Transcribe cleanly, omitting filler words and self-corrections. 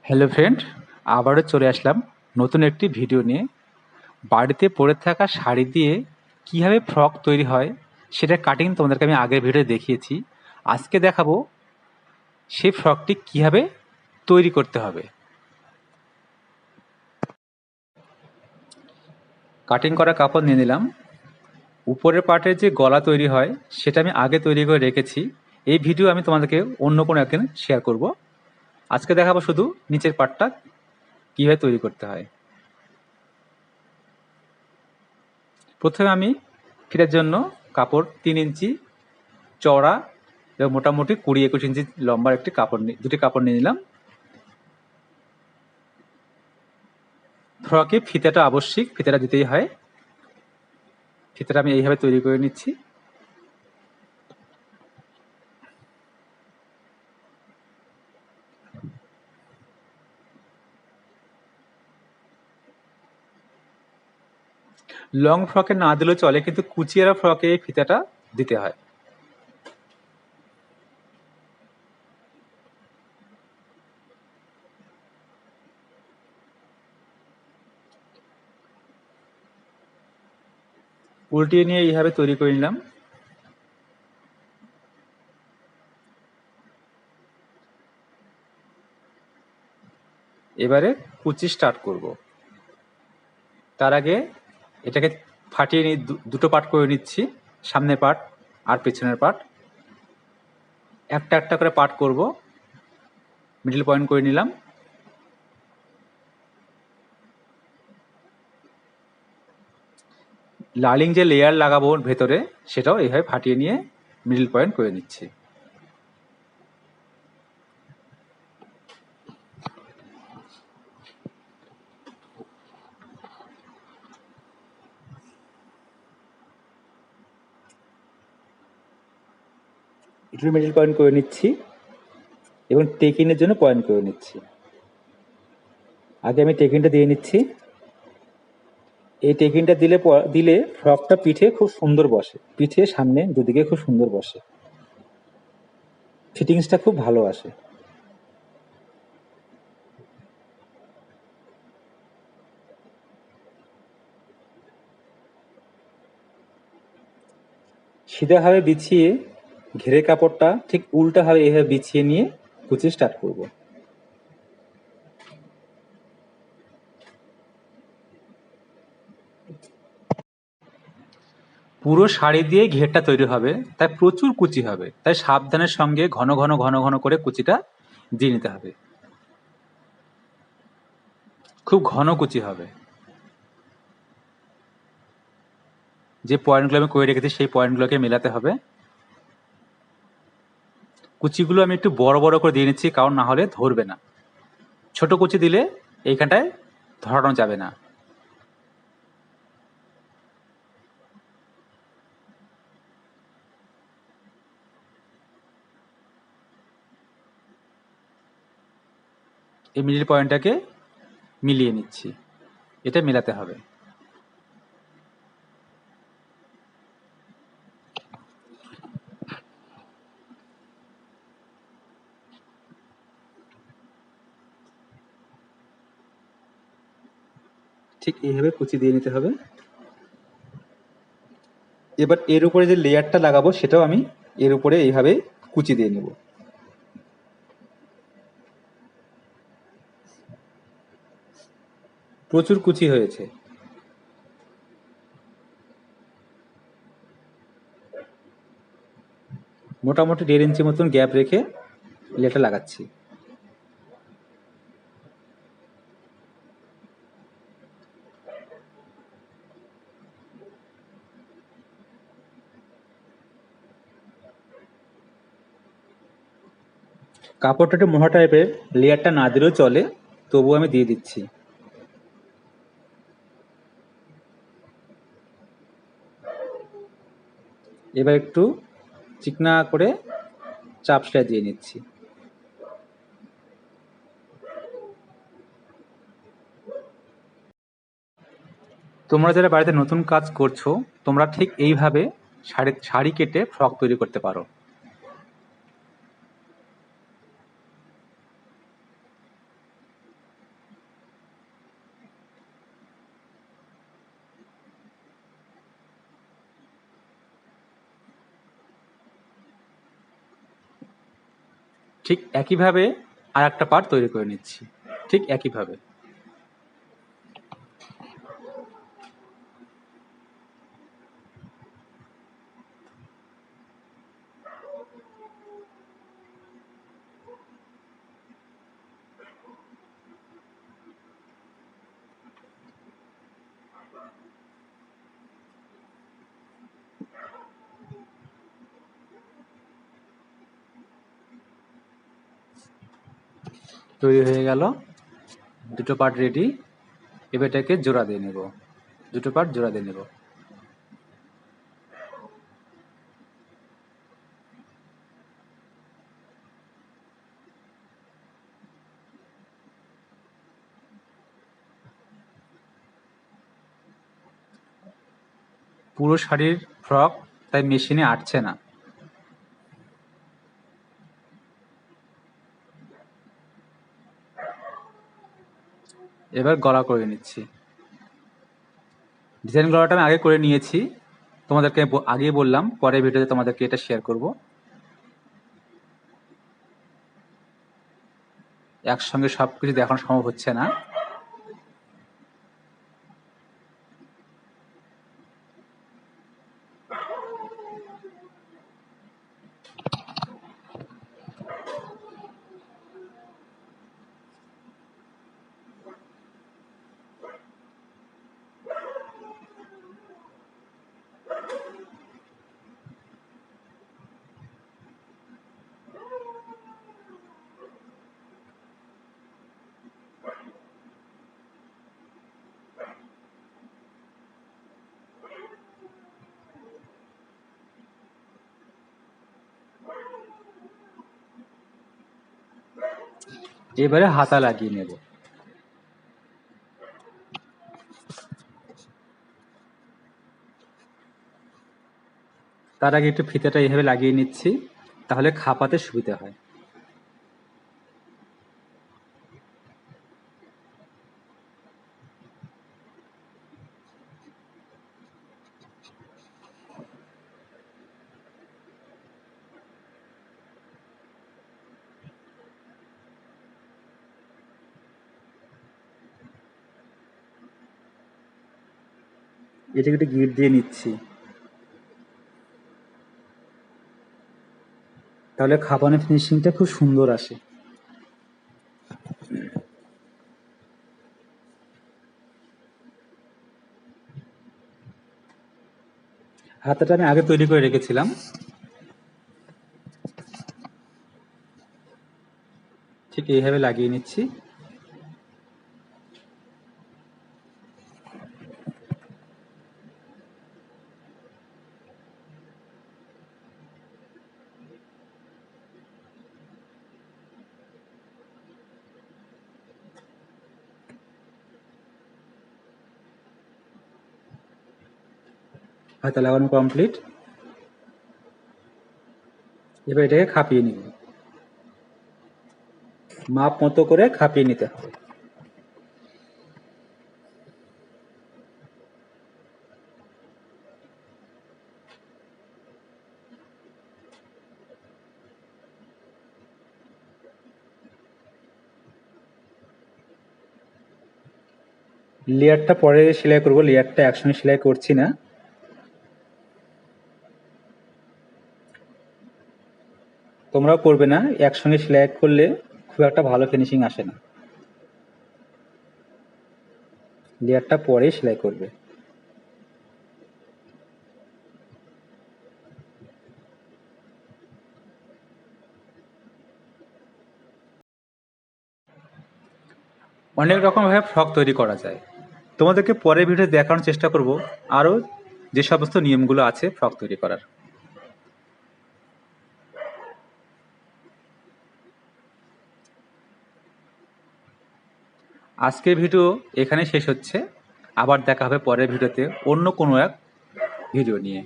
Hello friend, আবারও চলে আসলাম নতুন একটি ভিডিও নিয়ে। বাড়িতে পরে থাকা শাড়ি দিয়ে কিভাবে ফ্রক তৈরি হয় সেটার কাটিং তোমাদেরকে আমি আগের ভিডিওতে দেখিয়েছি। আজকে দেখাবো সেই ফ্রকটি কিভাবে তৈরি করতে হবে। কাটিং করা কাপড় নিয়ে নিলাম। উপরের পার্টের যে গলা তৈরি হয় সেটা আমি আগে তৈরি করে রেখেছি। এই ভিডিও আমি তোমাদেরকে অন্য কোনো একদিন শেয়ার করব। আজকে দেখাবো শুধু নিচের পার্টটা কীভাবে তৈরি করতে হয়। প্রথমে আমি ফিটের জন্য কাপড় 3 ইঞ্চি চওড়া এবং মোটামুটি 20-21 ইঞ্চি লম্বার দুটি কাপড় নিয়ে নিলাম। ফ্রকে ফিতাটা আবশ্যিক, ফিতাটা দিতেই হয়। ফিতাটা আমি এইভাবে তৈরি করে নিচ্ছি। লং ফ্রকে না দিলেও চলে, কিন্তু কুচিয়ারা ফ্রকে এই ফিতাটা দিতে হয়। উল্টিয়ে নিয়ে এইভাবে তৈরি করে নিলাম। এবারে কুচি স্টার্ট করব। তার আগে এটাকে ফাটিয়ে নিয়ে দুটো পার্ট করে নিচ্ছি, সামনের পার্ট আর পেছনের পার্ট। একটা একটা করে পার্ট করব। মিডল পয়েন্ট করে নিলাম। লার্নিং যে লেয়ার লাগাবো ভেতরে, সেটাও এইভাবে ফাটিয়ে নিয়ে মিডল পয়েন্ট করে নিচ্ছি। একটু মিডল পয়েন্ট করে নিচ্ছি এবং টেকিনের জন্য পয়েন্ট করে নিচ্ছি। আগে আমি টেকিনটা দিয়ে নিচ্ছি। এই টেকিনটা দিলে ফ্রকটা পিঠে খুব সুন্দর বসে, পিঠে সামনে দুদিকে খুব সুন্দর বসে, ফিটিংসটা খুব ভালো আসে। সিধাভাবে বিছিয়ে ঘেরের কাপড়টা ঠিক উল্টাভাবে এভাবে বিছিয়ে নিয়ে কুচি স্টার্ট করব। পুরো শাড়ি দিয়ে ঘেরটা তৈরি হবে, তাই প্রচুর কুচি হবে, তাই সাবধানের সঙ্গে ঘন ঘন ঘন ঘন করে কুচিটা দিয়ে নিতে হবে। খুব ঘন কুচি হবে। যে পয়েন্টগুলো আমি করে রেখেছি সেই পয়েন্টগুলোকে মেলাতে হবে। কুচিগুলো আমি একটু বড় বড় করে দিয়ে নিচ্ছি, কারণ না হলে ধরবে না। ছোট কুচি দিলে এইখানটায় ধরানো যাবে না। এই মিডিল পয়েন্টটাকে মিলিয়ে নিচ্ছি, এটা মেলাতে হবে। ঠিক এইভাবে কুচি দিয়ে নিতে হবে। এবার এর উপরে যে লেয়ারটা লাগাবো সেটাও আমি এর উপরে এইভাবে কুচি দিয়ে নেব। প্রচুর কুচি হয়েছে। মোটামুটি 1.5 ইঞ্চি মতন গ্যাপ রেখে লেয়ারটা লাগাচ্ছি। কাপড়টা একটু মোটা টাইপের, লেয়ারটা না দিলেও চলে, তবুও আমি দিয়ে দিচ্ছি। এবার একটু চিকনা করে চাপ সেলাই দিয়ে নিচ্ছি। তোমরা যারা বাড়িতে নতুন কাজ করছো, তোমরা ঠিক এইভাবে শাড়ি কেটে ফ্রক তৈরি করতে পারো। ঠিক একইভাবে আর একটা পার্ট তৈরি করে নিচ্ছি, ঠিক একইভাবে। তৈরি হয়ে গেল, দুটো পার্ট রেডি। এবার এটাকে জোড়া দিয়ে নেব, দুটো পার্ট জোড়া দিয়ে নেব। পুরো শাড়ির ফ্রক তাই মেশিনে আটছে না। এবার গলা করে নিচ্ছি। ডিজাইন গলাটা আমি আগে করে নিয়েছি, তোমাদেরকে আগেই বললাম পরের ভিডিওতে তোমাদেরকে এটা শেয়ার করব। একসঙ্গে সব কিছু দেখানো সম্ভব হচ্ছে না। এবারে হাতা লাগিয়ে নেব। তার আগে একটু ফিতাটা এইভাবে লাগিয়ে নিচ্ছি, তাহলে খাপাতে সুবিধা হয়। এটাকে একটু গিট দিয়ে নিচ্ছি, তাহলে খাপানোর ফিনিশিংটা খুব সুন্দর আসে। হাতাটা আমি আগে তৈরি করে রেখেছিলাম, ঠিক এইভাবে লাগিয়ে নিচ্ছি। হাতা লাগানো কমপ্লিট। এবার এটাকে খাপিয়ে নিব, মাপ মতো করে খাপিয়ে নিতে হবে। লেয়ারটা পরে সেলাই করব, লেয়ারটা একসঙ্গে সেলাই করছি না। তোমরাও করবে না, একসঙ্গে সেলাই করলে খুব একটা ভালো ফিনিশিং আসে না, লেয়ারটা পরে সেলাই করবে। অনেক রকমভাবে ফ্রক তৈরি করা যায়, তোমাদেরকে পরের ভিডিও দেখানোর চেষ্টা করব আরও যে সমস্ত নিয়মগুলো আছে ফ্রক তৈরি করার। আজকের ভিডিও এখানে শেষ হচ্ছে, আবার দেখা হবে পরের ভিডিওতে অন্য কোনো এক ভিডিও নিয়ে।